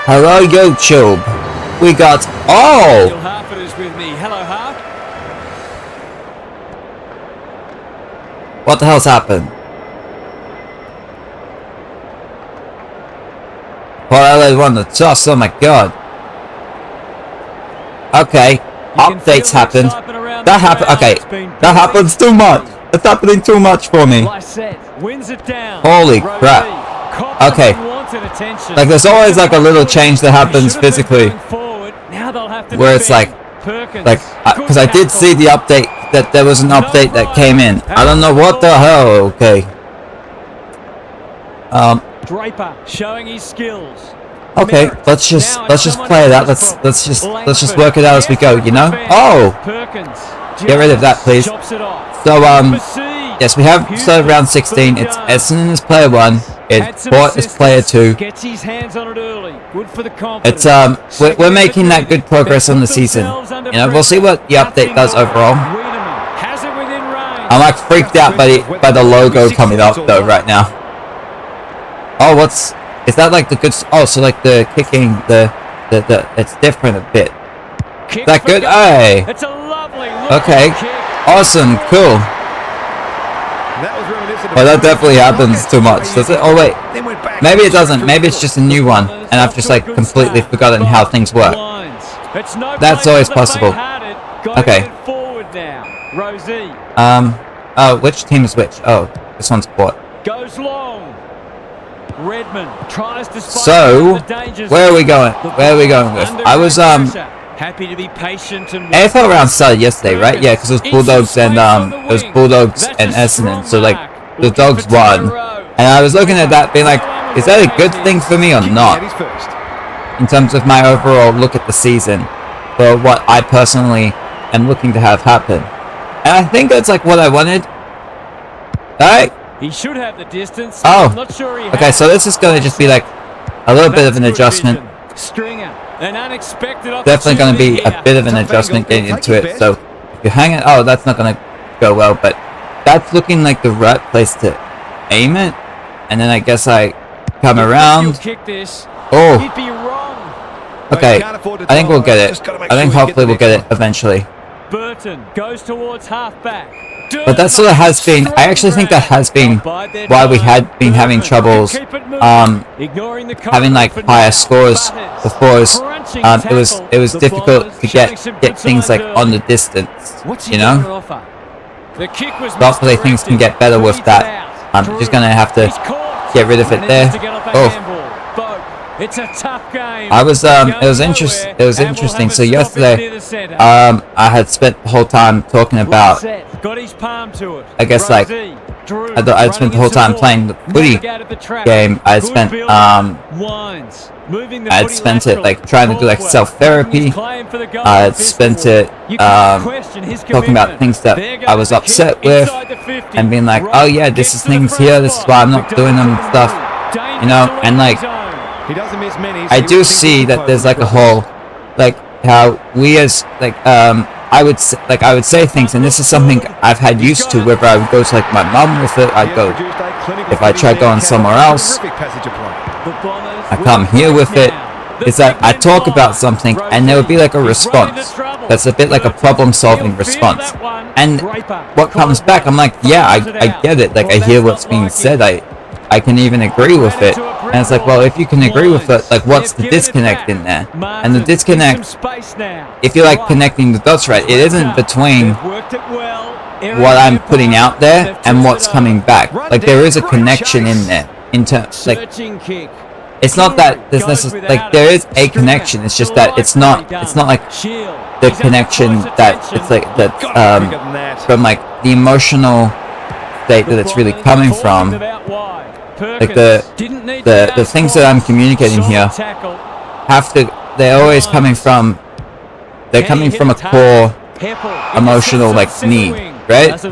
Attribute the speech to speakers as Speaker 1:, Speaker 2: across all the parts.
Speaker 1: Hello, YouTube. We got
Speaker 2: with me. Hello, Harp.
Speaker 1: What the hell's happened? Port Adelaide won the toss. Oh my god. Okay, updates happened. That happened. Okay, that happens too much. It's happening too much for me. Holy crap. Okay. Like there's always like a little change that happens physically, where it's like, because I did see the update that there was an update that came in. I don't know what the hell. Okay.
Speaker 2: Draper showing his skills.
Speaker 1: Okay, let's just play that. Let's just work it out as we go. You know. Oh. Get rid of that, please. So yes, we have started round 16. It's Essendon is player 1. It's Port is player 2. It's we're making that good progress on the season. You know, we'll see what the update does overall. I'm like freaked out by the logo coming up though right now. Oh, is that like the good? Oh, so like the kicking, the it's different a bit. Is that good? Hey. Okay. Awesome. Cool. Oh, that definitely happens too much, does it? Oh wait, maybe it doesn't. Maybe it's just a new one, and I've just like completely forgotten how things work. That's always possible. Okay. Oh, which team is which? Oh, this one's Port.
Speaker 2: Goes long. Redmond tries to.
Speaker 1: So, where are we going? Where are we going with? I was
Speaker 2: happy to be patient and
Speaker 1: AFL round started yesterday, right? Yeah, because it was Bulldogs and Essendon. So like the Dogs won, and I was looking at that, being like, is that a good thing for me or not? In terms of my overall look at the season, for what I personally am looking to have happen, and I think that's like what I wanted. Alright.
Speaker 2: He should have the distance.
Speaker 1: Oh.
Speaker 2: I'm not sure he
Speaker 1: okay, so this is going to just be like a little bit of an adjustment.
Speaker 2: Stringer. An unexpected
Speaker 1: definitely going to be a bit of an adjustment getting into it. So if you hang it, oh, that's not going to go well, but that's looking like the right place to aim it. And then I guess I come around. Oh. Okay, I think we'll get it. I think hopefully we'll get it eventually.
Speaker 2: Burton goes towards halfback.
Speaker 1: But that sort of has been, I actually think that has been why we had been having troubles having like higher scores before. It was difficult to get things like on the distance, you know. Hopefully things can get better with that. I'm just gonna have to get rid of it there. Oh.
Speaker 2: It's a tough game.
Speaker 1: I was it was interesting. So yesterday I had spent the whole time talking about, I guess like I'd spent the whole time playing the footy game. I'd spent it like trying to do like self-therapy. I'd spent it talking about things that I was upset with and being like, oh yeah, this is things here, this is why I'm not doing them and stuff, you know. And like I do see that there's like a whole, like how we as like I would say things, and this is something I've had used to, whether I would go to like my mum with it, I'd go, if I try going somewhere else, I come here with it, is that I talk about something and there would be like a response that's a bit like a problem solving response, and what comes back, I'm like, yeah, I get it, like I hear what's being said, I can even agree with it. And it's like, well, if you can agree with it, like what's the disconnect in there? And the disconnect, if you're like connecting the dots right, it isn't between what I'm putting out there and what's coming back. Like there is a connection in there. In terms, like, it's not that there's necessarily, like there is a connection, it's just that it's not like the connection that it's like that from like the emotional state that it's really coming from. Like the things that I'm communicating here they're always coming from a core emotional like need, right?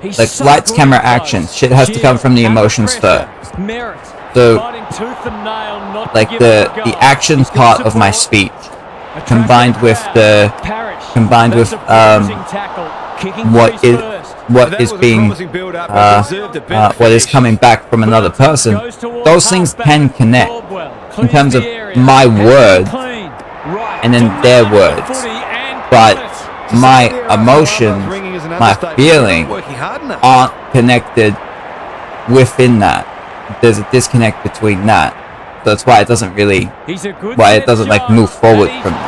Speaker 1: Like lights, camera, action, shit has to come from the emotions first. So like the action part of my speech combined with what is being what is coming back from another person, those things can connect in terms of my words and then their words, but my emotions, my feelings aren't connected within that. There's a disconnect between that. That's why it doesn't really, like move forward from me.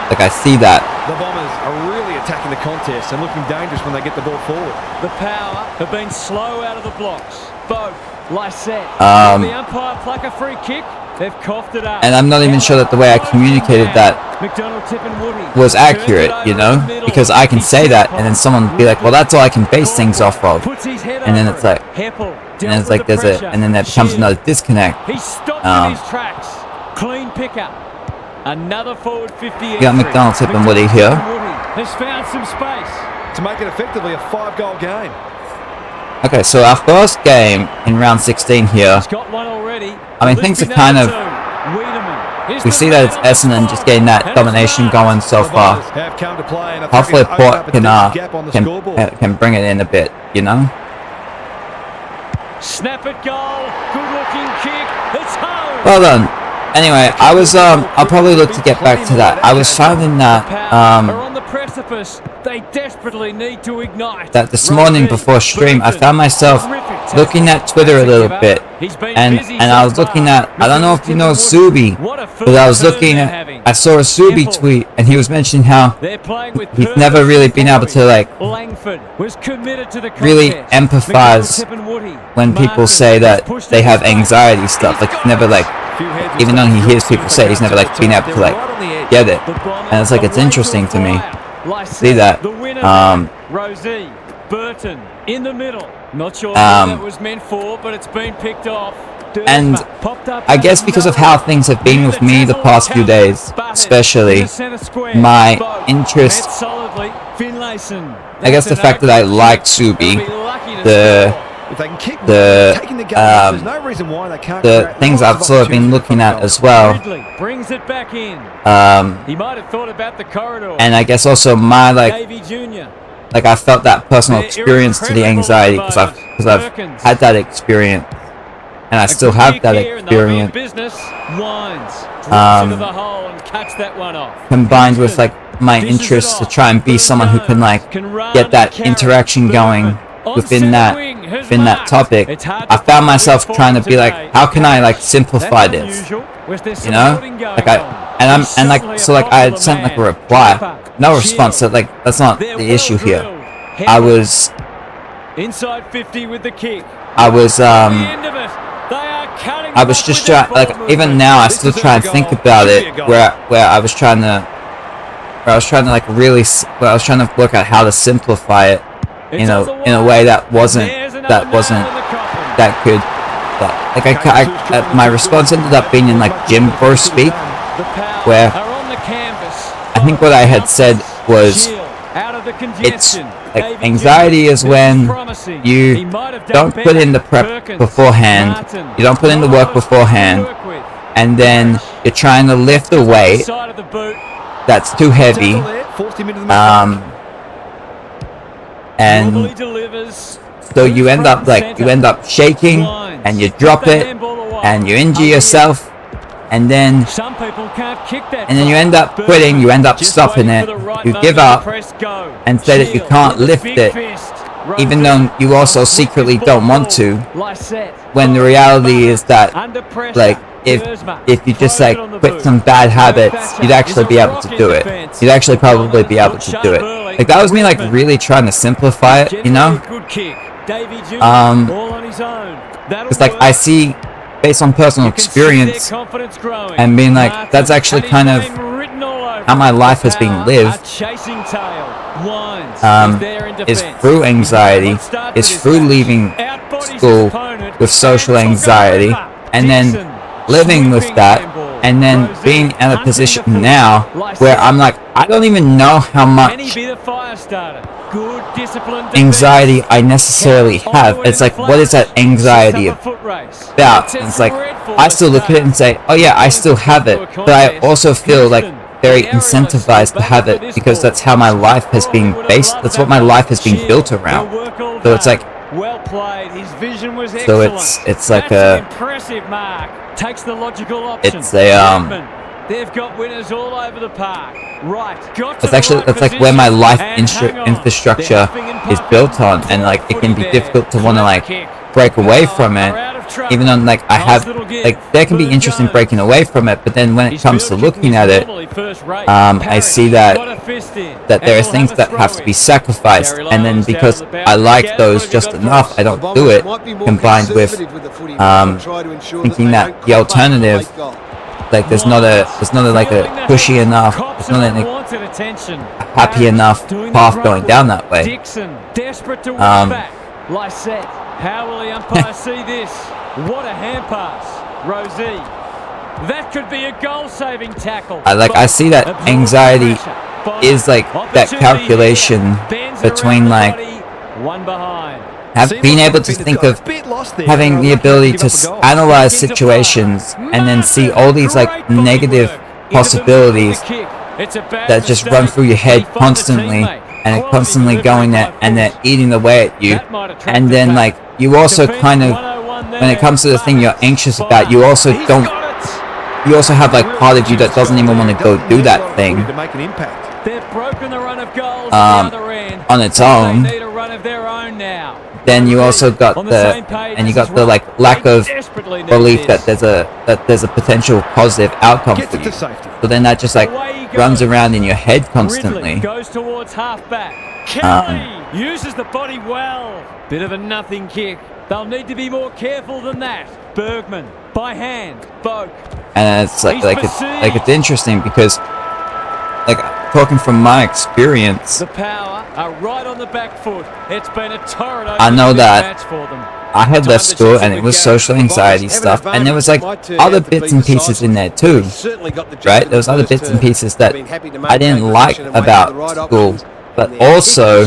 Speaker 1: Like I see that.
Speaker 3: The Bombers are really attacking the contest and looking dangerous when they get the ball forward.
Speaker 2: The Power have been slow out of the blocks. Both, Lysette. The umpire pluck a free kick. They've coughed it up.
Speaker 1: And I'm not even sure that the way I communicated that was accurate, you know? Because I can say that and then someone would be like, well, that's all I can base things off of. And then it's like, and it's like and then there becomes another disconnect.
Speaker 2: He stopped in his tracks. Clean pickup. Another forward 50.
Speaker 1: You got McDonald, Tip and Woody here.
Speaker 2: Has found some space
Speaker 3: to make it effectively a 5-goal game.
Speaker 1: Okay, so our first game in round 16 here.
Speaker 2: He's got one already.
Speaker 1: I mean, things are kind of. We see that it's Essendon just getting that domination going so far. Hopefully, Port can bring it in a bit, you know.
Speaker 2: Snap it, goal. Good looking kick. It's home.
Speaker 1: Well done. Anyway, I was I'll probably look to get back to that. I was finding that
Speaker 2: on the precipice. They desperately need to ignite.
Speaker 1: That this morning before stream, I found myself looking at Twitter a little bit, and I was looking at, I don't know if you know Zubi, but I was looking at, I saw a Zubi tweet, and he was mentioning how he's never really been able to like really empathize when people say that they have anxiety stuff. Like he's never like, even though he hears people say, he's never like been able to like get it, and it's like it's interesting to me. See that?
Speaker 2: Rosie Burton in the middle. Not sure what that was meant for, but it's been picked off.
Speaker 1: And I guess because of how things have been with me the past few days, especially my interest, I guess the fact that I like Subi, the things I've sort of been looking at as well, and I guess also my like I felt that personal experience to the anxiety because I've had that experience, and I still have that experience, combined with like my interest to try and be someone who can like get that interaction going within that topic. I found myself trying to be like, how can I like simplify this, you know? Like I had sent like a reply, no response. So like that's not the issue here. I was inside 50 with the kick. I was just trying, like even now I still try and think about it, where I was trying to like really, where I was trying to work out how to simplify it in a way that wasn't that could, like my response ended up being in like Jim Burr speak, where I think what I had said was, it's like anxiety is when you don't put in the prep beforehand, you don't put in the work beforehand, and then you're trying to lift a weight that's too heavy, and so you end up shaking, and you drop it, and you injure yourself, and then you end up quitting, you end up stopping it, you give up, and say that you can't lift it, even though you also secretly don't want to, when the reality is that, like, if you just like quit some bad habits, you'd actually be able to do it. You'd actually probably be able to do it. Like that was me like really trying to simplify it, you know? It's like I see, based on personal experience, and being like, that's actually kind of how my life has been lived, is through anxiety, is through leaving school with social anxiety, and then living with that, and then being in a position now where I'm like, I don't even know how much anxiety I necessarily have. It's like, what is that anxiety about? And it's like, I still look at it and say, oh yeah, I still have it, but I also feel like very incentivized to have it because that's how my life has been based. That's what my life has been built around. So it's like,
Speaker 2: well played. His vision was
Speaker 1: so
Speaker 2: excellent.
Speaker 1: it's like
Speaker 2: That's an impressive mark. Takes the logical option.
Speaker 1: it's a
Speaker 2: They've got winners all over the park. Right.
Speaker 1: that's like where my life infrastructure is built on, and like it can be difficult to want to like break away from it, even though like I have like there can be interest in breaking away from it, but then when it comes to looking at it, I see that there are things that have to be sacrificed, and then because I like those just enough, I don't do it, combined with thinking that the alternative, like there's not a like a cushy enough, there's not a happy enough path going down that way.
Speaker 2: Dixon, desperate to win back. Lysette, how will the umpire see this? What a hand pass. Rosie, that could be a goal-saving tackle.
Speaker 1: I see that anxiety is like that calculation between like
Speaker 2: one behind.
Speaker 1: being able to think of having the ability to analyze situations and then see all these like negative possibilities that just run through your head constantly, and it constantly going there and they're eating away at you. And then like you also kind of, when it comes to the thing you're anxious about, you also have like part of you that doesn't even want to go do that thing on its own. Then you also got the like lack of belief that there's a potential positive outcome for you. So then that just like runs around in your head constantly.
Speaker 2: Goes towards halfback. Kelly uses the body well. Bit of a nothing kick. They'll need to be more careful than that. Bergman by hand. Boak.
Speaker 1: And it's it's interesting because like talking from my experience,
Speaker 2: the power are right on the back foot. It's been a torrid
Speaker 1: I know that
Speaker 2: match for them.
Speaker 1: I had left school and it was social anxiety stuff, and there was like other bits and pieces in there too, right? There was other bits and pieces that I didn't like about school, but also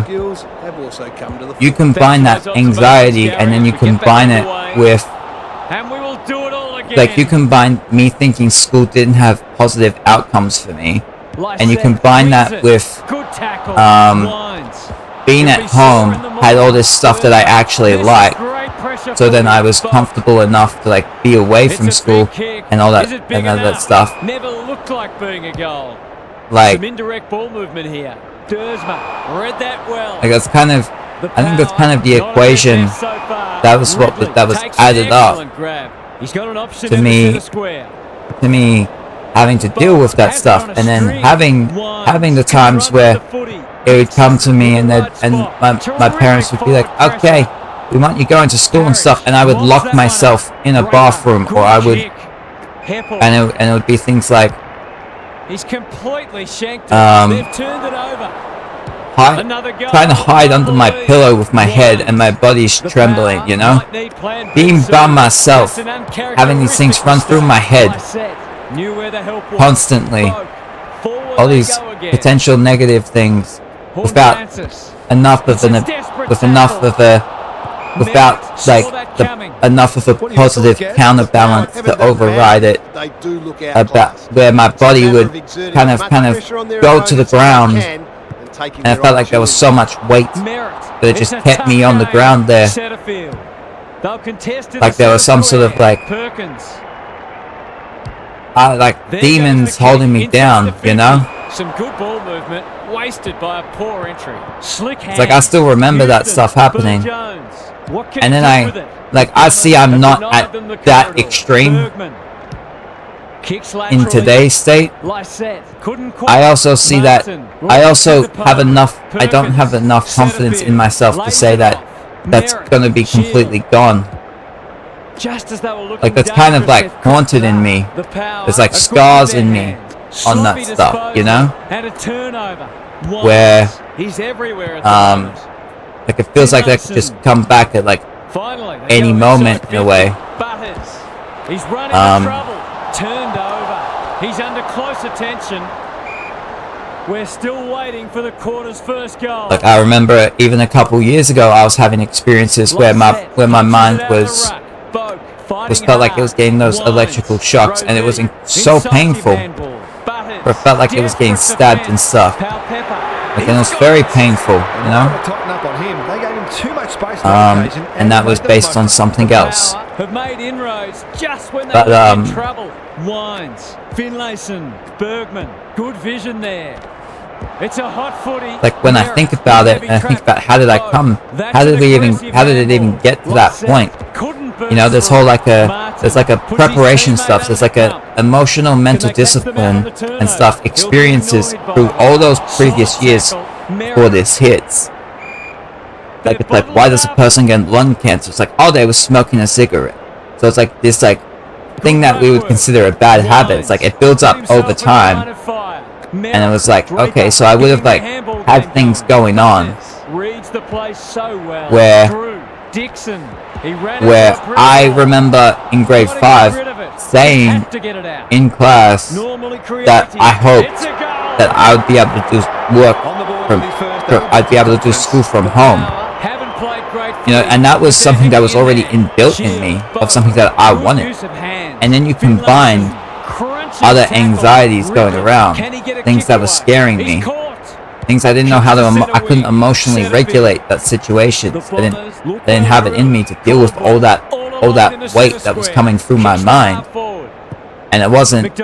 Speaker 1: you combine that anxiety and then you combine it with like you combine me thinking school didn't have positive outcomes for me, and you combine that with being at home had all this stuff that I actually liked. So then I was comfortable enough to like be away from school and all that stuff.
Speaker 2: Never looked like being a goal.
Speaker 1: Like
Speaker 2: some indirect ball movement here. Dersma read that well.
Speaker 1: Like that's kind of, I think that's kind of the equation. That was what was added up to me having to deal with that stuff, and then having the times where it would come to me and my parents would be like, okay, we want you going to school and stuff, and I would lock myself in a bathroom, or I would, and it would be things like,
Speaker 2: he's completely shanked it. They've turned it over.
Speaker 1: Trying to hide under my pillow with my head and my body's trembling, you know? Being by myself, having these things run through my head constantly. All these potential negative things without enough of a positive counterbalance to override it, about where my body would kind of go to the ground, and I felt like there was so much weight that it just kept me on the ground there, like there was some sort of like demons holding me down, you know?
Speaker 2: Some good ball movement wasted by a poor entry. Slick hands.
Speaker 1: It's like I still remember that stuff happening, and then I see I'm not at that extreme in today's state. I also see that I also have enough. I don't have enough confidence in myself to say that that's going to be completely gone. Like that's kind of like haunted in me. There's like scars in me on that stuff, you know, where like it feels like that could just come back at like any moment in a way.
Speaker 2: He's running into trouble. Turned over. He's under close attention. We're still waiting for the quarter's first goal.
Speaker 1: Like I remember even a couple years ago I was having experiences where my mind was felt like it was getting those electrical shocks, and it was so painful. where it felt like it was getting stabbed and stuff. Like, and it was very painful, you know? And that was based on something else. But,
Speaker 2: Wines, Finlayson, Bergman, good vision there. It's a hot footy.
Speaker 1: Like, when I think about it, and I think about how did it even get to that point? You know, there's like a preparation stuff. There's like a emotional, mental discipline and stuff, experiences through all those previous years before this hits. Like, it's like, why does a person get lung cancer? It's like, oh, they were smoking a cigarette. So it's like this, like, thing that we would consider a bad habit. It's like, it builds up over time. And it was like, okay, so I would have, like, had things going on where I remember in grade 5 saying in class that I hoped that I would be able to do work I'd be able to do school from home. You know, and that was something that was already inbuilt in me, of something that I wanted. And then you combine other anxieties going around, things that were scaring me, things I didn't know how to, I couldn't emotionally regulate that situation. I didn't have it in me to deal with all that weight that was coming through my mind. And it wasn't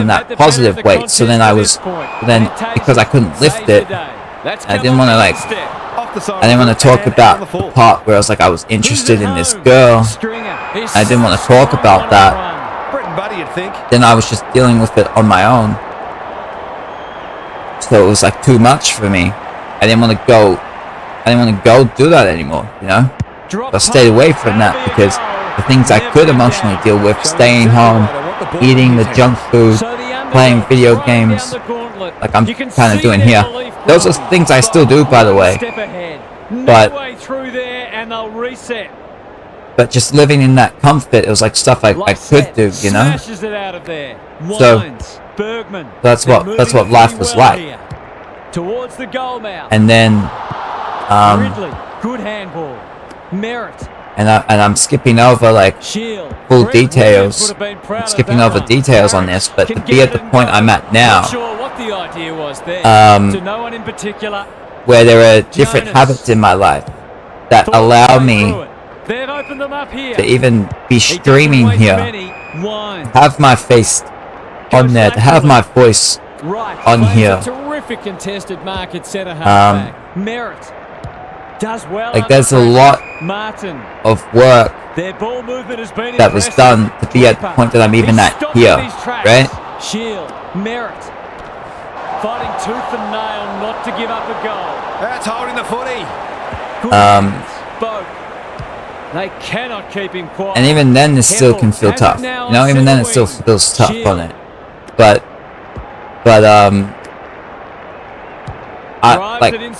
Speaker 1: that positive weight. So then because I couldn't lift it, I didn't want to talk about the part where I was like, I was interested in this girl. I didn't want to talk about that. Then I was just dealing with it on my own. So it was like too much for me. I didn't want to go do that anymore, you know? So I stayed away from that because the things I could emotionally deal with, staying home, eating the junk food, playing video games, like I'm kind of doing here. Those are things I still do, by the way. But just living in that comfort, it was like stuff I could do, you know? So that's what life was like. And then
Speaker 2: good handball. Merritt.
Speaker 1: And I'm skipping over like full details. I'm skipping over details on this, but to be at the point I'm at now, where there are different habits in my life that allow me to even be streaming here, have my face on there, to have my voice on here. Like, there's a lot of work that was done to be at the point that I'm even at here, right?
Speaker 2: Fighting tooth and nail not to give up a goal.
Speaker 3: That's holding the footy.
Speaker 2: They cannot keep him quiet.
Speaker 1: And even then, this still can feel tough. You know, even then, it still feels tough on it. But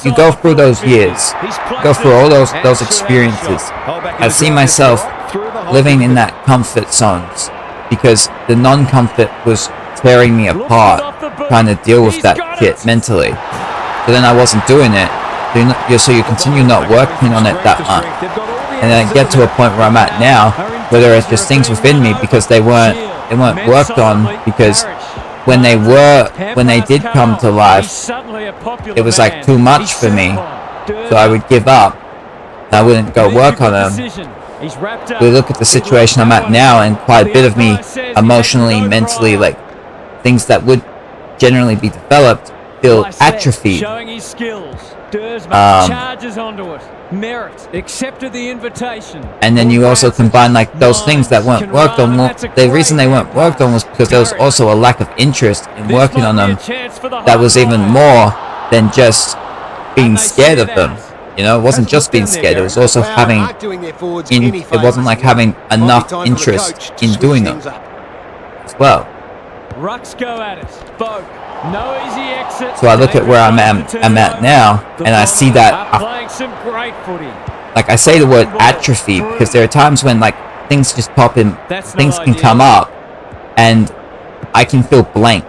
Speaker 1: you go through those years, go through all those experiences. I see myself living in that comfort zones because the non-comfort was tearing me apart, trying to deal with that shit mentally. So then I wasn't doing it. So you continue not working on it that much. And then I get to a point where I'm at now, where there are just things within me because they weren't worked on, because when they did come to life, it was like too much for me. So I would give up. And I wouldn't go work on them. We look at the situation I'm at now, and quite a bit of me, emotionally, mentally, like things that would generally be developed, feel atrophied. And then you also combine like those things that weren't worked on. The reason they weren't worked on was because there was also a lack of interest in working on them. That was even more than just being scared of them. You know, it wasn't just being scared. It was also having. It wasn't like having enough interest in doing them as well.
Speaker 2: Rucks go at it. Boak. No easy exit.
Speaker 1: So I look at where I'm at now, and I see that.
Speaker 2: Playing some great footy.
Speaker 1: Like, I say the word atrophy because there are times when like things just pop in, things can come up, and I can feel blank.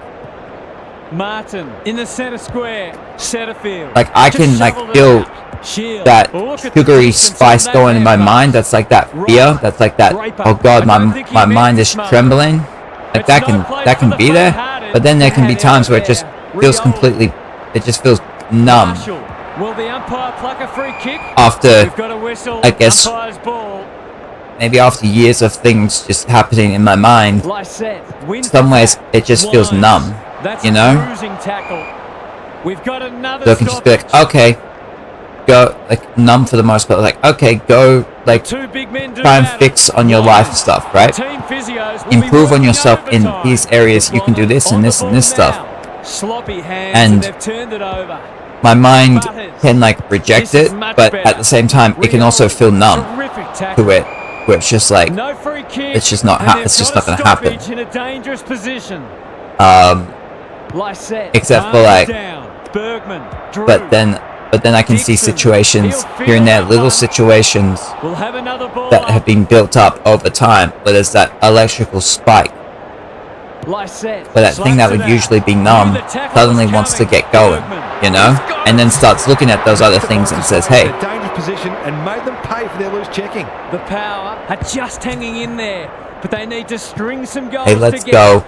Speaker 2: Martin in the center square, Setterfield.
Speaker 1: Like, I can like feel that sugary spice going in my mind. That's like that fear. That's like that. Oh God, my mind is trembling. Like that can be there, but then there can be times where it just feels completely, it just feels numb.
Speaker 2: Will the umpire pluck a free kick?
Speaker 1: After, I guess, maybe after years of things just happening in my mind, in some ways it just feels numb, you know? So I can just be like, okay, go, like, numb for the most part, like, okay, go, like, try and fix on your life stuff, right? Improve on yourself in these areas, you can do this and this and this stuff. And my mind can, like, reject it, but at the same time, it can also feel numb to it, where it's just like, it's just not gonna happen. Except for, like, but then I can see situations here and there, little situations that have been built up over time, where there's that electrical spike, where that thing that would usually be numb suddenly wants to get going, you know, and then starts looking at those other things and says, hey,
Speaker 3: position and made them pay for their loose checking.
Speaker 2: The Power are just hanging in there, but they need to string some goals.
Speaker 1: Hey, let's go.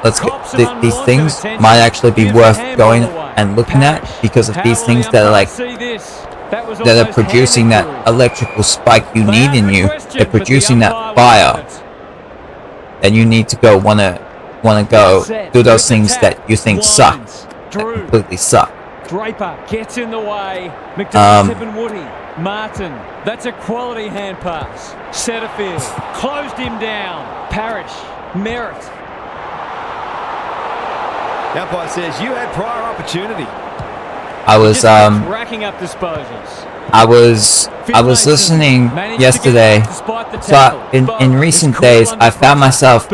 Speaker 1: Let's go. These things might actually be worth going and looking at, because of these things that are like, that are producing that electrical spike you need in you. They're producing that fire, and you need to go wanna go do those things that you think suck, that completely suck.
Speaker 2: Draper gets in the way. McDonald, Woody, Martin. That's a quality hand pass. Setterfield closed him down. Parrish, Merritt.
Speaker 3: The umpire says you had prior opportunity.
Speaker 1: I was
Speaker 2: racking up disposals.
Speaker 1: I was listening yesterday. So in recent days, I found myself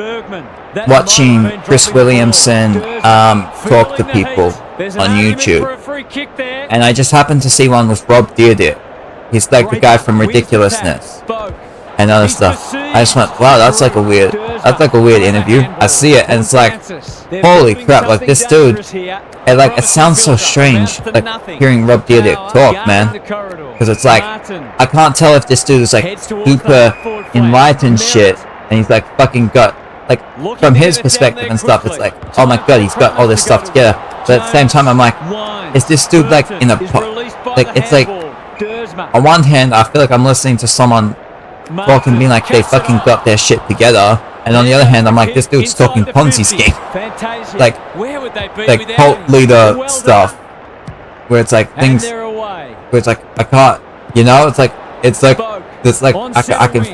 Speaker 1: watching Chris Williamson talk to people on YouTube, and I just happened to see one with Rob Dyrdek. He's like the guy from Ridiculousness and other stuff. I just went, wow, that's like a weird interview. I see it, and it's like, holy crap, like this dude, it sounds so strange, like hearing Rob Dyrdek talk, man, because it's like, I can't tell if this dude is like super enlightened shit, and he's like fucking got, like, from his perspective and stuff, it's like, oh my god, he's got all this stuff together. But at the same time, I'm like, is this dude like in a, like, it's like, on one hand, I feel like I'm listening to someone talking, being like, they fucking got their shit together, and on the other hand, I'm like, this dude's talking Ponzi scheme, like cult leader stuff, where it's like things, where it's like, I can't, you know, it's like I can.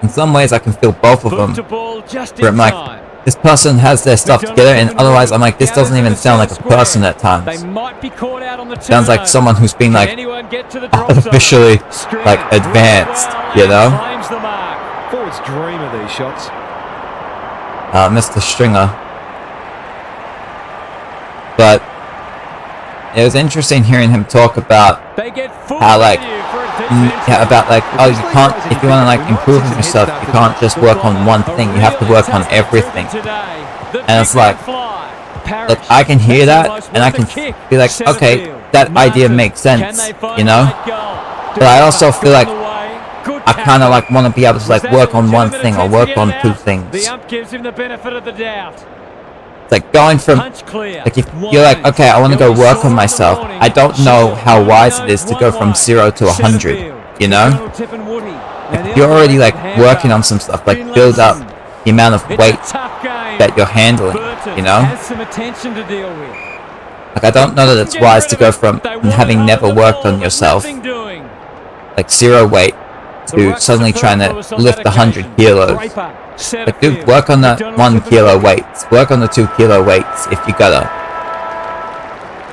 Speaker 1: In some ways, I can feel both of them. Where I'm like, this person has their stuff together, and otherwise, I'm like, this doesn't even sound like a person at times. Sounds like someone who's been like artificially like advanced, you know?
Speaker 3: Forwards dream of these shots.
Speaker 1: Mr. Stringer. But it was interesting hearing him talk about how, like, about like, oh, you can't, if you want to like improve on yourself, you can't just work on one thing, you have to work on everything. And it's like I can hear that, and I can be like, okay, that idea makes sense, you know? But I also feel like I kind of like want to be able to like work on one thing or work on two things. It's like going from, like, if you're like, okay, I want to go work on myself, I don't know how wise it is to go from 0 to 100, you know? If you're already like working on some stuff, like build up the amount of weight that you're handling, you know? Like, I don't know that it's wise to go from having never worked on yourself, like 0 weight, to suddenly trying to lift 100 kilos. Like, dude, work on the 1 kilo weights. Work on the 2 kilo weights if you gotta.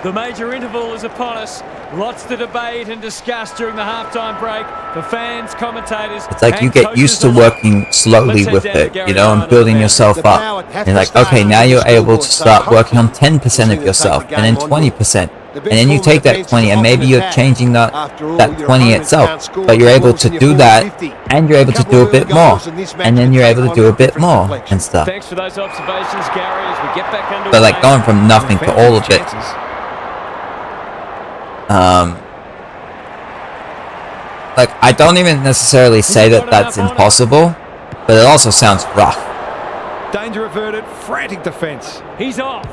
Speaker 2: The major interval is upon us. Lots to debate and discuss during the halftime break for fans, commentators.
Speaker 1: It's like you get used to working slowly with it, you know, and building yourself up. And like, okay, now you're able to start working on 10% of yourself, and then 20%. And then you take that 20, and maybe you're changing that 20 itself, but you're able to do that, and you're able to do a bit more, and then you're able to do a bit more and stuff.
Speaker 2: Thanks for those observations, Gary, as we get back underway.
Speaker 1: But like going from nothing to all of it, like, I don't even necessarily say that that's impossible, but it also sounds rough.
Speaker 3: Danger averted, frantic defence.
Speaker 2: He's off.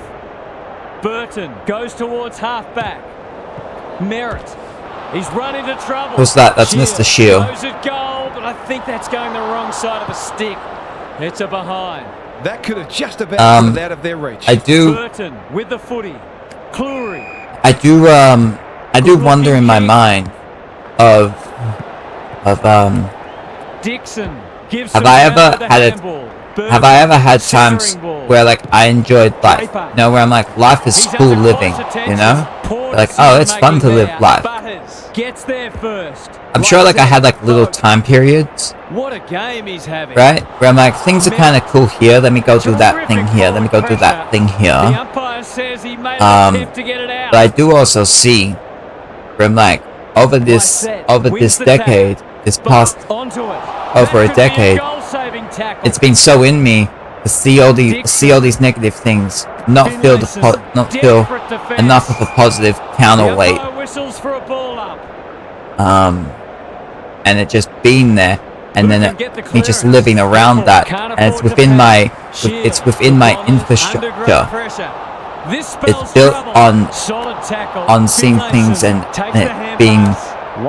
Speaker 2: Burton goes towards half-back. Merritt. He's run into trouble.
Speaker 1: Who's that? That's Mr. Shield.
Speaker 2: Goes at goal, but I think that's going the wrong side of the stick. It's a behind.
Speaker 3: That could have just about put it out of their reach.
Speaker 2: Burton with the footy. Cleary.
Speaker 1: I do wonder in my mind of
Speaker 2: Dixon gives
Speaker 1: have I ever had times where like I enjoyed life, you know, where I'm like, life is cool living, you know, like, oh, it's fun to live life.
Speaker 2: Gets there first.
Speaker 1: I'm sure like I had like little time periods,
Speaker 2: what a game he's having,
Speaker 1: right, where I'm like, things are kind of cool here, let me go do that thing here, let me go do that thing here.
Speaker 2: The umpire says he made an attempt to get it out.
Speaker 1: But I do also see where I'm like, over this decade, this past over a decade, it's been so in me to see all these negative things, not feel enough of a positive counterweight, and it just being there, and then me just living around that, and it's within my infrastructure. It's built on seeing things and it being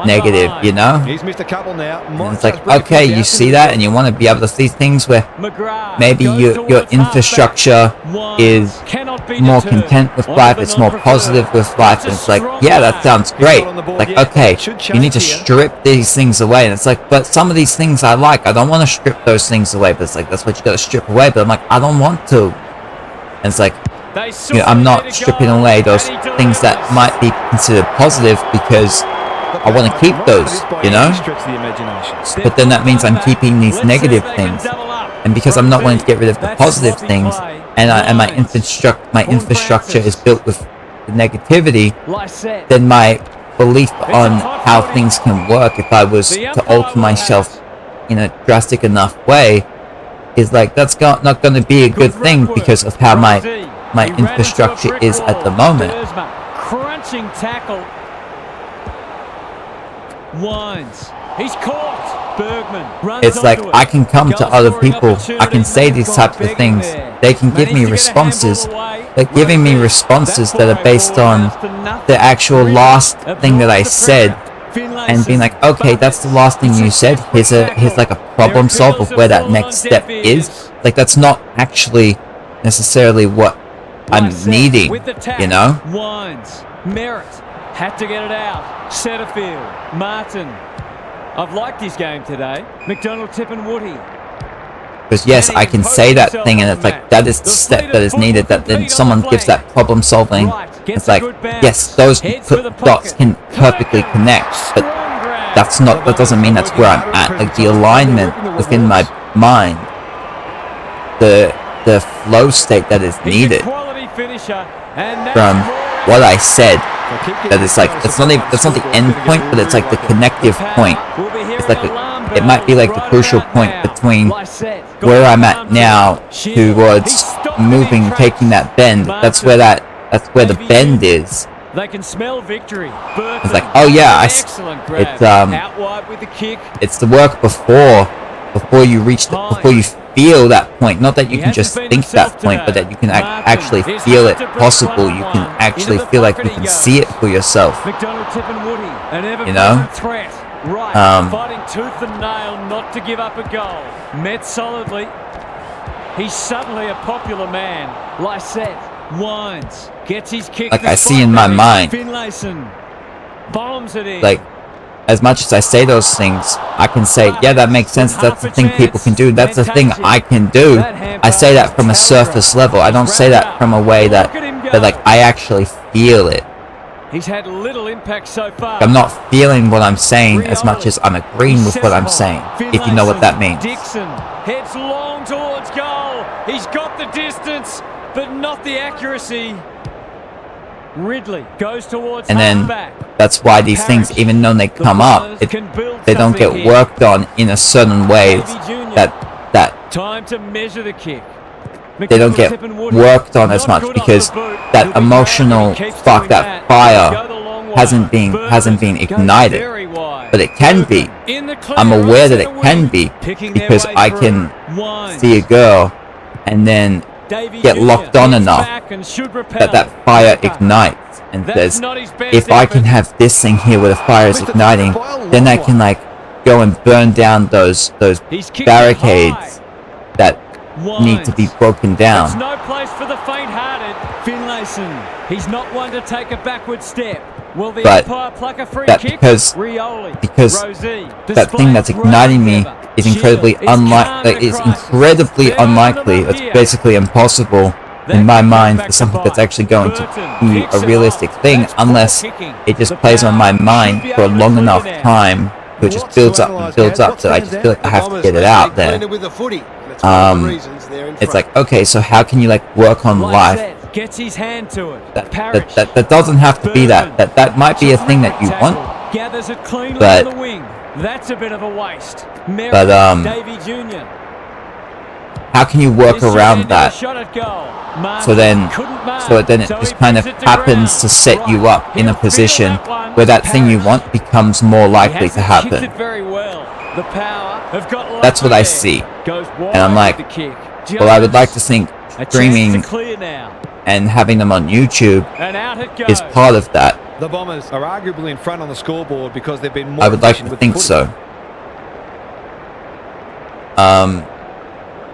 Speaker 1: negative, you know?
Speaker 3: He's missed a couple now.
Speaker 1: And it's like, okay, you see that and you want to be able to see things where maybe your infrastructure is more content with life, it's more positive with life, and it's like, yeah, that sounds great. Like, okay, you need to strip these things away, and it's like, but some of these things I like, I don't want to strip those things away, but it's like, that's what you got to strip away, but I'm like, I don't want to. And it's like, you know, I'm not stripping away those things that might be considered positive because I want to keep those, you know? But then that means I'm keeping these negative things. And because I'm not wanting to get rid of the positive things, and my infrastructure is built with negativity, then my belief on how things can work, if I was to alter myself in a drastic enough way, is like, that's not going to be a good thing because of how my infrastructure is at the moment.
Speaker 2: Crunching tackle. Winds. He's caught. Bergman runs.
Speaker 1: It's like I can come to other people. I can say these types of things. They can give me responses. They're giving me responses that are based on the actual last thing that I said, and being like, okay, that's the last thing you said. Here's like a problem solve of where that next step is. Like, that's not actually necessarily what I'm needing, you know?
Speaker 2: Wines. Merritt had to get it out. Setterfield. Martin. I've liked his game today. McDonald, Tip and Woody.
Speaker 1: Because yes, I can say that thing, and it's like, that is the step that is needed, that then someone gives that problem solving. It's like, yes, those dots can perfectly connect, but that doesn't mean that's where I'm at. Like, the alignment within my mind, the flow state that is needed from what I said, that it's like, that's not the end point, but it's like the connective point. It's like it might be like the crucial point between where I'm at now towards moving, taking that bend. That's where the bend is.
Speaker 2: They can smell victory.
Speaker 1: It's like, oh yeah, it's the work before you reach before you feel that point. Not that you can just think that point, but that you can actually feel it possible. You can actually feel like you can see it for yourself. You know?
Speaker 2: Fighting tooth and nail not to give up a goal. Met solidly. He's suddenly a popular man. Lysette winds, gets his kick.
Speaker 1: Like, I see in my mind,
Speaker 2: Finlayson bombs it in.
Speaker 1: Like, as much as I say those things, I can say, yeah, that makes sense. That's the thing people can do. That's the thing I can do. I say that from a surface level. I don't say that from a way that like I actually feel it.
Speaker 2: He's had little impact so far.
Speaker 1: I'm not feeling what I'm saying as much as I'm agreeing with what I'm saying, if you know what that means.
Speaker 2: Dixon heads long towards goal. He's got the distance, but not the accuracy. Ridley goes towards
Speaker 1: and then that's why these things, even though they come up, they don't get worked on in a certain way that
Speaker 2: time to measure the kick.
Speaker 1: They don't get worked on as much because that emotional spark, that fire hasn't been ignited, but it can be. I'm aware that it can be because I can see a girl and then get locked on enough that fire ignites and says, if I can have this thing here where the fire is igniting, then I can like go and burn down those barricades that need to be broken down.
Speaker 2: It's no place for the faint-hearted. Finlayson, he's not one to take a backward step. Will the umpire pluck a free kick?
Speaker 1: Because that thing that's igniting me is incredibly unlikely. It's basically impossible in my mind for something that's actually going to be a realistic thing, unless it just plays on my mind for a long enough time. It just builds up and builds up, so I just feel like I have to get it out there. It's like, okay, so how can you like work on life?
Speaker 2: Gets his hand to it.
Speaker 1: That doesn't have to be that. That might be a thing that you want.
Speaker 2: Gathers it cleanly on the wing. That's a bit of a waste.
Speaker 1: But
Speaker 2: Davey Jr.
Speaker 1: How can you work around that? So then it just kind of happens to set you up in a position where that thing you want becomes more likely to happen. That's what I see. And I'm like, well, I would like to think streaming and having them on YouTube is part of that.
Speaker 3: The Bombers are arguably in front on the scoreboard because they've been more
Speaker 1: I would like to think so.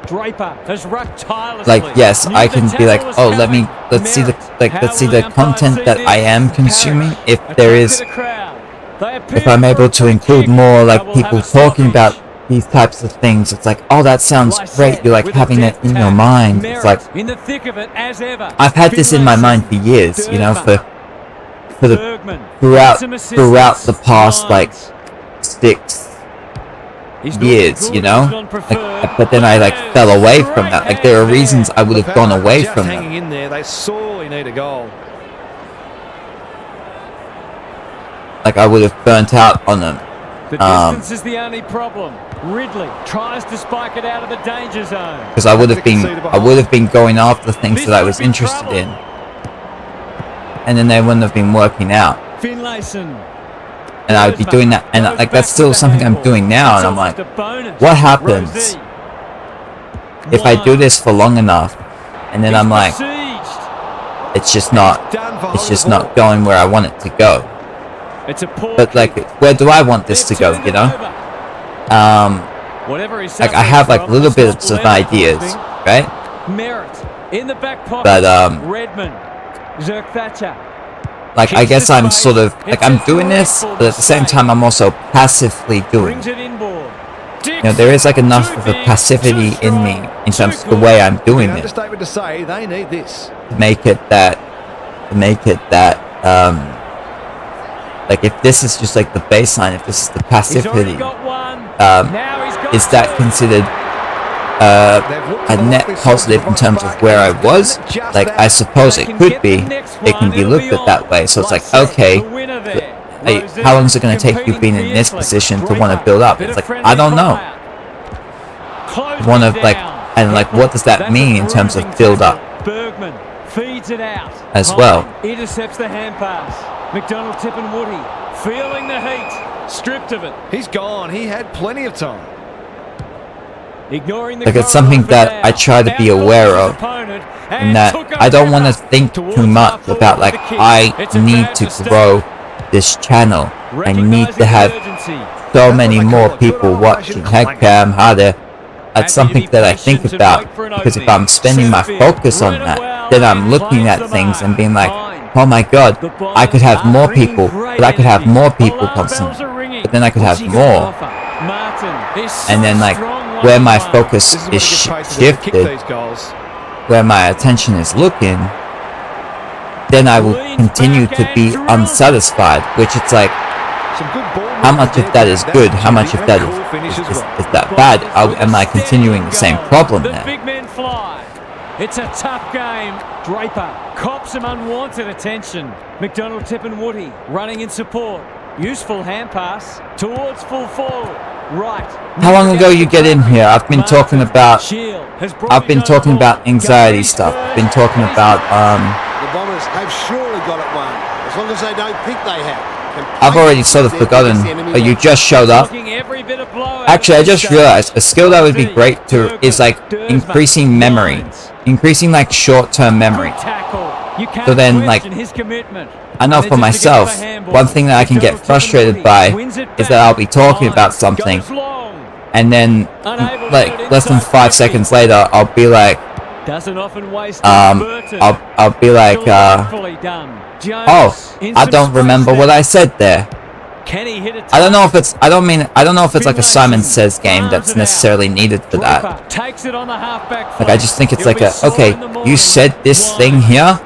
Speaker 2: Draper has rucked tirelessly.
Speaker 1: Like, yes, I can be like, oh, let's see the content that I am consuming. If I'm able to include more like people talking about these types of things, it's like, oh, that sounds great. You're like having it in your mind. It's like, I've had this in my mind for years, you know, throughout the past like 6 years, you know, like, but then I like fell away from that. Like, there are reasons I would have gone away from them.
Speaker 3: In there, they sorely need a goal.
Speaker 1: Like, I would have burnt out on them.
Speaker 2: The distance is the only problem. Ridley tries to spike it out of the danger zone.
Speaker 1: Because I would have been going after things that I was interested in, and then they wouldn't have been working out.
Speaker 2: Finlayson.
Speaker 1: And I would be doing that, and like that's still something I'm doing now, and I'm like, what happens if I do this for long enough, and then I'm like, it's just not going where I want it to go. But like, where do I want this to go, you know? Like, I have like little bits of ideas, right? But like, I guess I'm sort of like, I'm doing this, but at the same time I'm also passively doing it. You know, there is like enough of a passivity in me in terms of the way I'm doing it to make it that like, if this is just like the baseline, if this is the passivity, is that considered a net positive in terms of where I was? Like, I suppose it could be. It can be looked at that way. So it's like, okay, how long is it going to take you being in this position to want to build up? It's like, I don't know. One of like, and like, what does that mean in terms of build up?
Speaker 2: Feeds it out
Speaker 1: as well.
Speaker 2: Intercepts the hand pass. McDonald, Tip and Woody feeling the heat. Stripped of it.
Speaker 3: He's gone. He had plenty of time.
Speaker 2: Ignoring the
Speaker 1: like, it's something that I try to be aware of, and that I don't want to think too much about like, I need to grow this channel. I need to have so many more people watching. Headcam, harder. That's something that I think about, because if I'm spending my focus on that, then I'm looking at things and being like, oh my god, I could have more people, but I could have more people constantly, but then I could have more. And then like, where my focus is shifted, where my attention is looking, then I will continue to be unsatisfied, which it's like, how much of that is good? How much of that is that bad? Am I continuing the same problem now?
Speaker 2: It's a tough game. Draper cops some unwanted attention. McDonald, Tip and Woody running in support. Useful hand pass towards full forward. Right.
Speaker 1: How long ago you get in here? I've been talking about anxiety stuff. I've been talking about
Speaker 4: The Bombers have surely got it won. As long as they don't think they have.
Speaker 1: I've already sort of forgotten, but you just showed up. Actually, I just realized a skill that would be great to is like increasing memory, increasing like short-term memory. So then, like, I know for myself, one thing that I can get frustrated by is that I'll be talking about something, and then like less than 5 seconds later, I'll be like, I'll be like, oh, I don't remember what I said there. I don't know if it's like a Simon Says game that's necessarily needed for that. Like, I just think it's like a, okay, you said this thing here,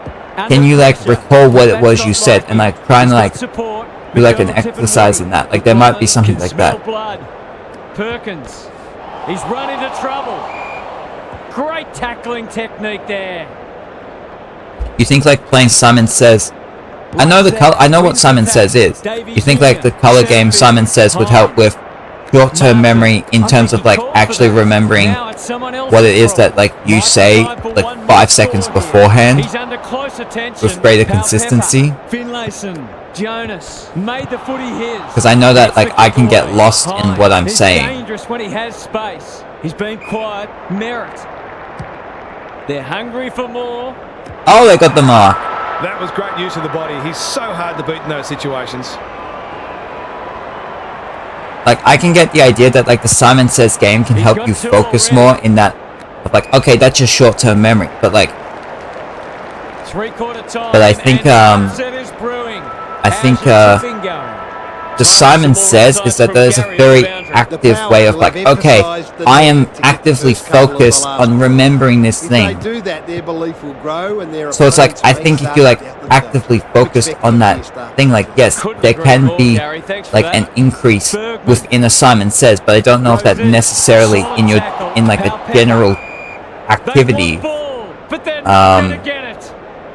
Speaker 1: can you like recall what it was you said, and like trying to like do like an exercise in that. Like, there might be something like that.
Speaker 2: Perkins, he's run into trouble. Great tackling technique there.
Speaker 1: You think like playing Simon Says, I know what Simon Says is. You think like the color game Simon Says would help with short-term memory in terms of like actually remembering what it is that like you say like 5 seconds beforehand with greater consistency? Because I know that like I can get lost in what I'm saying.
Speaker 2: He's been quiet. Merritt. They're hungry for more.
Speaker 1: Oh, they got the mark.
Speaker 3: That was great use of the body. He's so hard to beat in those situations.
Speaker 1: Like, I can get the idea that like the Simon Says game can help you focus more in that of like, okay, that's just short-term memory, but like, but I think the Simon Says is that there's a very active way of like, okay, I am actively focused on remembering this thing. So it's like, I think if you're like actively focused on that thing, like, yes, there can be like an increase within a Simon Says, but I don't know if that necessarily in like a general activity,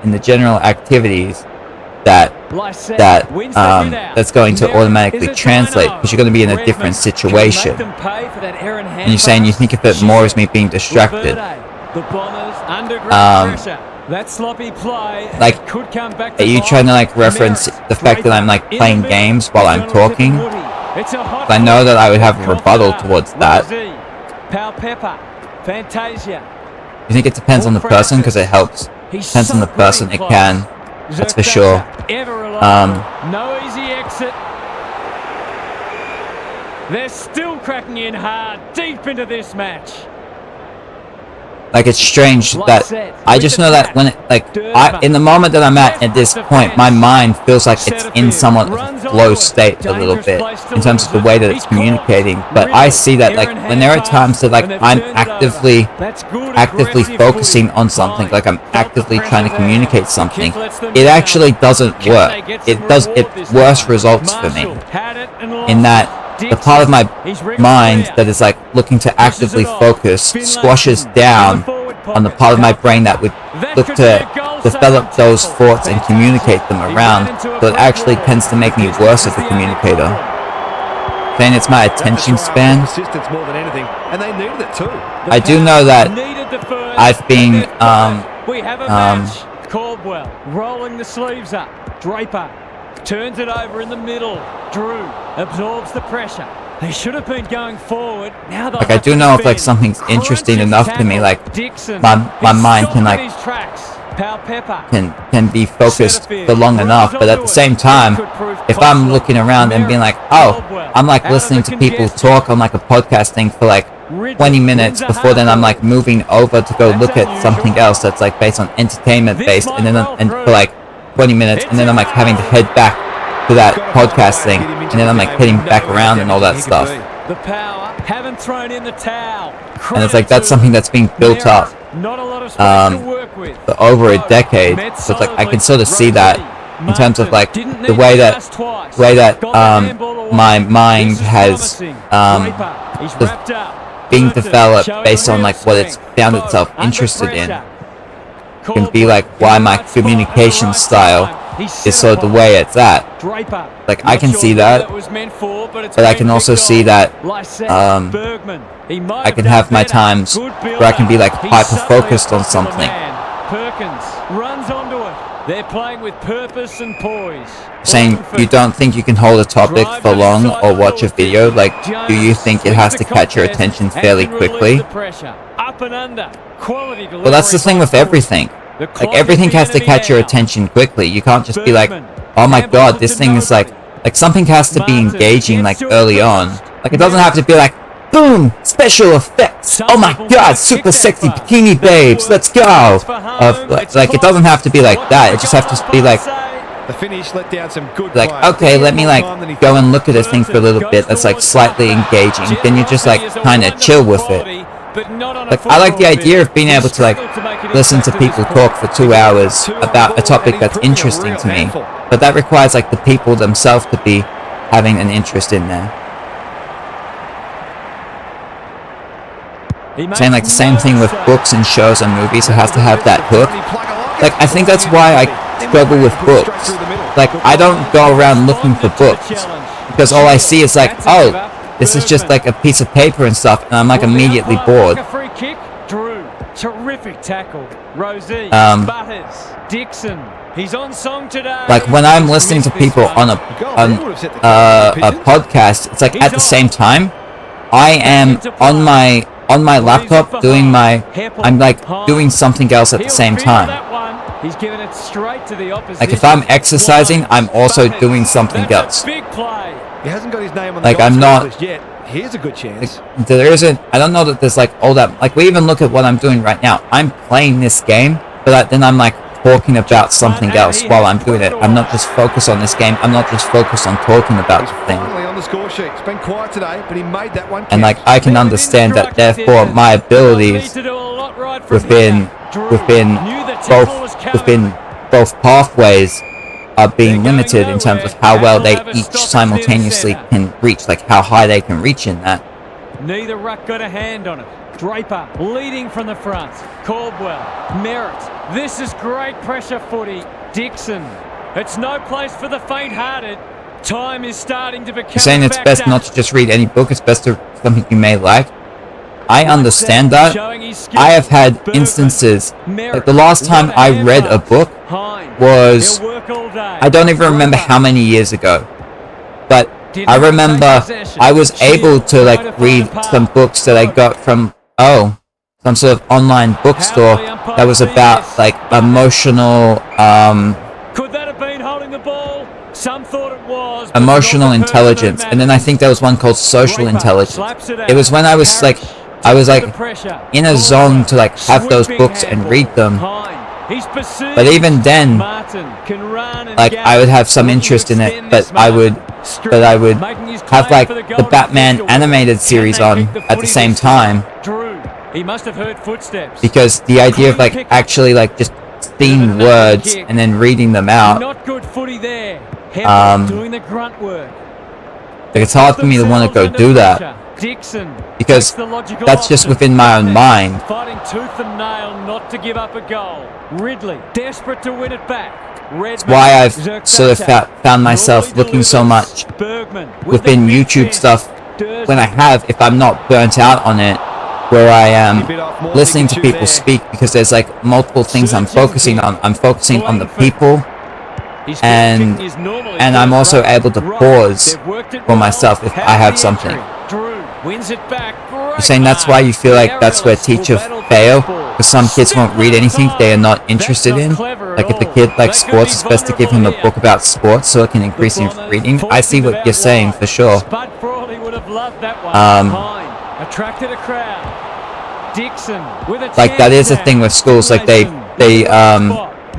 Speaker 1: in the general activities that's going to automatically translate, because you're going to be in a different situation. And you're saying you think of it more as me being distracted. Like, are you trying to like reference the fact that I'm like playing games while I'm talking? I know that I would have a rebuttal towards that. You think it depends on the person? Because it helps. Depends on the person, it can. That's for sure.
Speaker 2: No easy exit. They're still cracking in hard, deep into this match.
Speaker 1: Like, it's strange that I just know that when it, like, in the moment that I'm at this point, my mind feels like it's in somewhat of a flow state a little bit in terms of the way that it's communicating. But I see that like when there are times that like I'm actively focusing on something, like I'm actively trying to communicate something, it actually doesn't work. It worse results for me in that the part of my mind that is like looking to actively focus squashes down on the part of my brain that would look to develop those thoughts and communicate them around, so it actually tends to make me worse as a communicator. Then it's my attention span. I do know that I've been
Speaker 2: Caldwell rolling the sleeves up. Draper turns it over in the middle. Drew absorbs the pressure. They should have been going forward. Now
Speaker 1: like, I do know if like something's interesting enough to me, like my mind can like can be focused for long enough. But at the same time, if I'm looking around and being like, oh, I'm like listening to people talk on like a podcast thing for like 20 minutes before then I'm like moving over to go look at something else that's like based on entertainment based, and then for like 20 minutes, and then I'm like having to head back to that podcast thing, and then I'm like heading back around and all that stuff.
Speaker 2: The power haven't thrown in the towel.
Speaker 1: And it's like that's something that's being built up for over a decade. So it's like I can sort of see that in terms of like the way that my mind has being developed based on like what it's found itself interested in. Can be like why my communication style is sort of the way it's at. Like I can see that, but I can also see that I can have my times where I can be like hyper focused on something.
Speaker 2: Perkins runs onto it. They're playing with purpose and poise.
Speaker 1: Saying you don't think you can hold a topic for long or watch a video? Like, do you think it has to catch your attention fairly quickly? Well, that's the thing with everything. Like, everything has to catch your attention quickly. You can't just be like, oh my god, this thing is like something has to be engaging like early on. Like, it doesn't have to be like, boom, special effects, oh my god, super sexy bikini babes, let's go. Like, it doesn't have to be like that. It just has to be like, okay, let me like go and look at this thing for a little bit that's like slightly engaging. Then you just like kind of chill with it. Like, I like the idea of being able to like listen to people talk for 2 hours about a topic that's interesting to me, but that requires like the people themselves to be having an interest in there. Saying like the same thing with books and shows and movies. It has to have that hook. Like, I think that's why I struggle with books. Like, I don't go around looking for books because all I see is like, oh, this is just like a piece of paper and stuff, and I'm like immediately bored.
Speaker 2: Terrific tackle. Rosie, Butters, Dixon. He's on song today.
Speaker 1: Like, when I'm listening to people on a podcast, it's like at the same time I am on my laptop doing I'm like doing something else at the same time.
Speaker 2: He's given it straight to the opposition.
Speaker 1: Like, if I'm exercising, I'm also doing something else.
Speaker 3: He hasn't got his name on the
Speaker 1: like, I'm not
Speaker 3: yet. Here's a good chance.
Speaker 1: Like, there isn't. I don't know that there's like all that. Like, we even look at what I'm doing right now. I'm playing this game, but then I'm like talking about something else while I'm doing it. I'm not just focused on this game. I'm not just focused on talking about the thing.
Speaker 3: On the score sheet. It's been quiet today, but he made that one.
Speaker 1: And like, I can understand that. Therefore, my abilities within both pathways are being limited in terms of how well they each simultaneously can reach, like how high they can reach in that.
Speaker 2: Neither ruck got a hand on it. Draper leading from the front. Caldwell, Merritt. This is great pressure footy. Dixon. It's no place for the faint-hearted. Time is starting to become.
Speaker 1: You're saying it's best not to just read any book. It's best to something you may like. I understand that. I have had instances, like the last time I read a book was, I don't even remember how many years ago, but I remember I was able to like read some books that I got from, some sort of online bookstore that was about like emotional,
Speaker 2: could that have been holding the ball? Some thought it was.
Speaker 1: Emotional intelligence, and then I think there was one called social intelligence. It was when I was like in a zone to like have those books and read them. But even then, like, I would have some interest in it, but I would have like the Batman animated series on at the same time.
Speaker 2: He must have heard footsteps.
Speaker 1: Because the idea of like actually like just seeing words and then reading them out,
Speaker 2: not good footy there. Doing the grunt work.
Speaker 1: Like, it's hard for me to want to go do that.
Speaker 2: Dixon,
Speaker 1: because that's just within my own mind.
Speaker 2: Fighting tooth and nail not to give up a goal. Ridley, desperate to win it back.
Speaker 1: That's why I've sort of found myself looking so much within YouTube stuff when I have, if I'm not burnt out on it, where I am listening to people speak, because there's like multiple things I'm focusing on. I'm focusing on the people, and I'm also able to pause for myself if I have something. You're saying that's why you feel like that's where teachers fail? Because some kids won't read anything they are not interested in? Like, if a kid likes sports, it's best to give him a book about sports so it can increase his reading? I see what you're saying, for sure. Like, that is a thing with schools. Like, they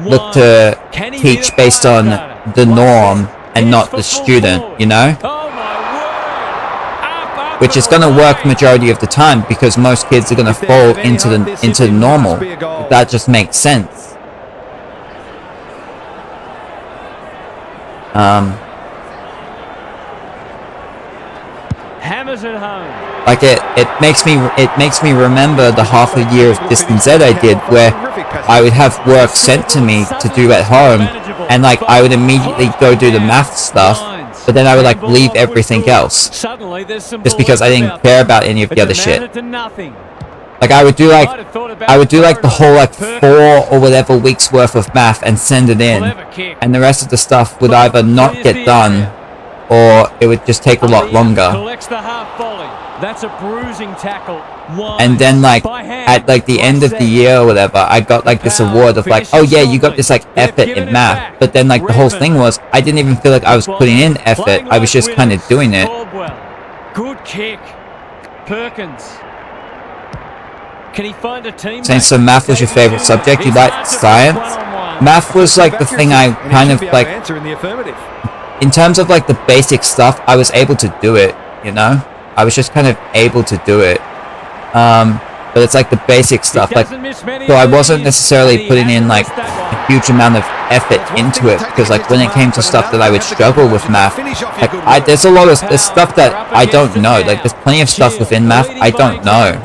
Speaker 1: look to teach based on the norm and not the student, you know? Which is going to work majority of the time, because most kids are going to fall into the normal. That just makes sense.
Speaker 2: Hammers it home.
Speaker 1: Like, it makes me remember the half a year of Distance Ed I did, where I would have work sent to me to do at home, and like I would immediately go do the math stuff, but then I would like leave everything else, just because I didn't care about any of the other shit. Like I would do like the whole like 4 or whatever weeks worth of math and send it in, and the rest of the stuff would either not get done or it would just take a lot longer.
Speaker 2: That's a bruising tackle.
Speaker 1: And then like at like the end of the year or whatever, I got like this award of like, oh yeah, you got this like effort in math. But then like the whole thing was I didn't even feel like I was putting in effort. I was just kind of doing it.
Speaker 2: Good kick. Perkins. Can he find a team?
Speaker 1: Saying so math was your favorite subject? You liked science? Math was like the thing I kind of like, in terms of like the basic stuff, I was able to do it, you know? I was just kind of able to do it. But it's like the basic stuff, like, so I wasn't necessarily putting in like a huge amount of effort into it, because like when it came to stuff that I would struggle with math, like there's stuff that I don't know, like there's plenty of stuff within math I don't know,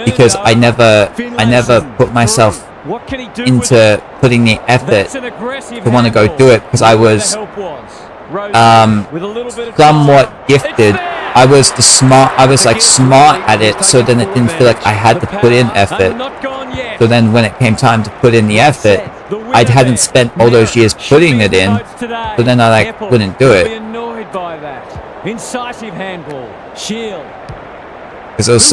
Speaker 1: because I never put myself into putting the effort to want to go do it, because I was somewhat gifted. I was like smart at it, so then it didn't feel like I had to put in effort. So then when it came time to put in the effort, I hadn't spent all those years putting it in, so then I like wouldn't do it.
Speaker 2: Incisive handball. Shield.
Speaker 1: Because I was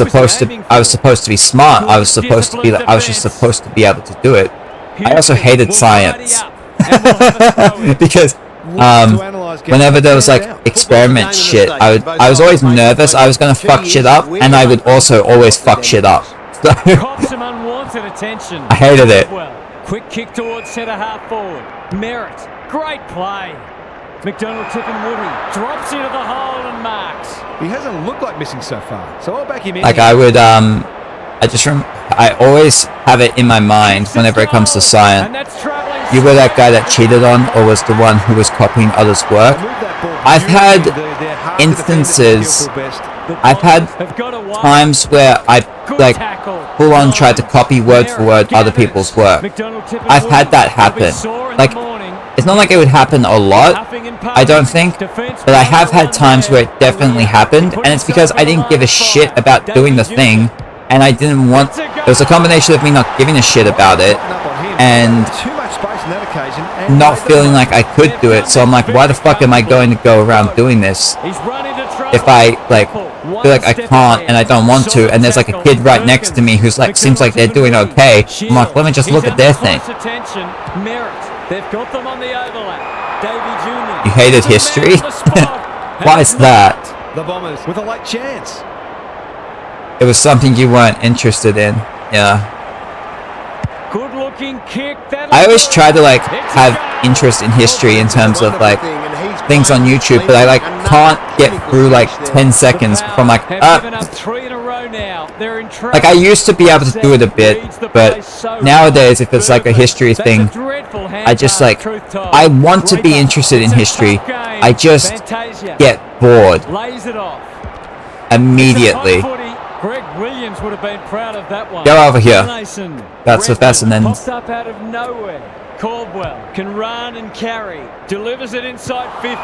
Speaker 1: supposed to be smart. I was just supposed to be able to do it. I also hated science. Because whenever there was like experiment shit, I was always nervous I was gonna fuck shit up, and I would also always fuck shit up. So I hated it.
Speaker 2: Quick kick towards centre half forward. Merritt, great play. McDonald tipping Woody, drops into the hole and marks.
Speaker 3: He hasn't looked like missing so far, so I'll back him in.
Speaker 1: Like I would I always have it in my mind whenever it comes to science. You were that guy that cheated on, or was the one who was copying others' work? I've had instances, I've had times where I like full on tried to copy word for word other people's work. I've had that happen. Like, it's not like it would happen a lot, I don't think, but I have had times where it definitely happened, and it's because I didn't give a shit about doing the thing, and I didn't want, it was a combination of me not giving a shit about it, and not feeling like I could do it, so I'm like, why the fuck am I going to go around doing this if I like feel like I can't and I don't want to, and there's like a kid right next to me who's like, seems like they're doing okay. I'm like, let me just look at their thing. You hated history? Why is that?
Speaker 3: The Bombers with a late chance.
Speaker 1: It was something you weren't interested in. Yeah.
Speaker 2: Good looking kick.
Speaker 1: I always try to like have interest in history in terms of like things on YouTube, but I like can't get through like 10 seconds from like like I used to be able to do it a bit, but nowadays if it's like a history thing, I just like, I want to be interested in history, I just get bored immediately.
Speaker 2: Greg Williams would have been proud of that one.
Speaker 1: Go over here. That's the best, and then
Speaker 2: popped up out of nowhere. Caldwell can run and carry. Delivers it inside 50.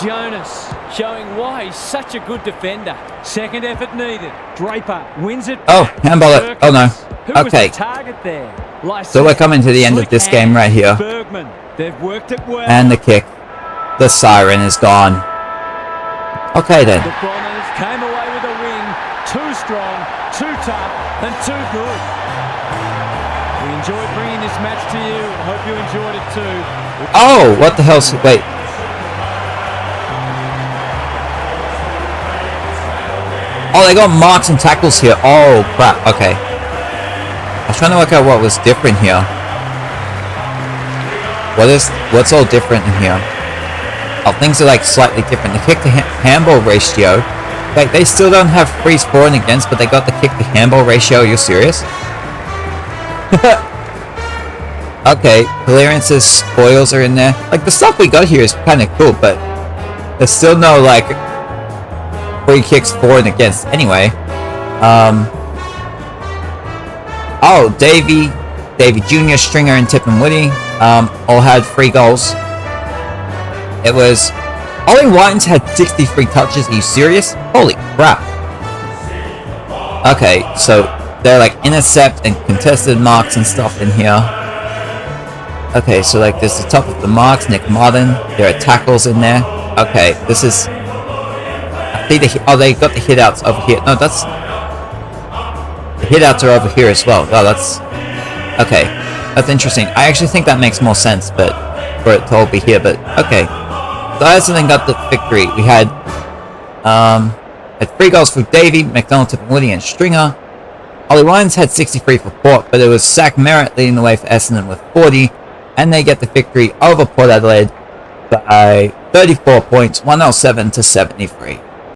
Speaker 2: Jonas showing why he's such a good defender. Second effort needed. Draper wins it.
Speaker 1: Oh, handball it. Oh no. Okay.
Speaker 2: Target there.
Speaker 1: So we're coming to the end of this game right here.
Speaker 2: Bergman. They've worked it well.
Speaker 1: And the kick. The siren is gone. Okay then.
Speaker 2: The Bombers came away with a win. Too strong, too tough, and too good. We enjoyed bringing this match to you. I hope you enjoyed it too.
Speaker 1: Oh, what the hell's... Wait. Oh, they got marks and tackles here. Oh, crap. Okay. I was trying to work out what was different here. What's all different in here? Oh, things are like slightly different. The kick to handball ratio. Like, they still don't have freeze for and against, but they got the kick to handball ratio. Are you serious? Okay, clearances, spoils are in there. Like, the stuff we got here is kind of cool, but there's still no, like, free kicks for and against. Anyway, oh, Davey Jr., Stringer, and Tip and Woody, all had 3 goals. It was... Ollie Whitens had 63 touches. Are you serious? Holy crap. Okay, so they're like intercept and contested marks and stuff in here. Okay, so like there's the top of the marks, Nick Martin. There are tackles in there. Okay, this is. I think they got the hit outs over here. No, that's. The hit outs are over here as well. Oh, that's. Okay, that's interesting. I actually think that makes more sense, but for it to all be here. But okay, so Essendon got the victory. We had 3 goals for Davey, McDonald, Tipperwoody, and Stringer. Ollie Wines had 63 for Port, but it was Zach Merritt leading the way for Essendon with 40, and they get the victory over Port Adelaide by 34 points, 107 to 73.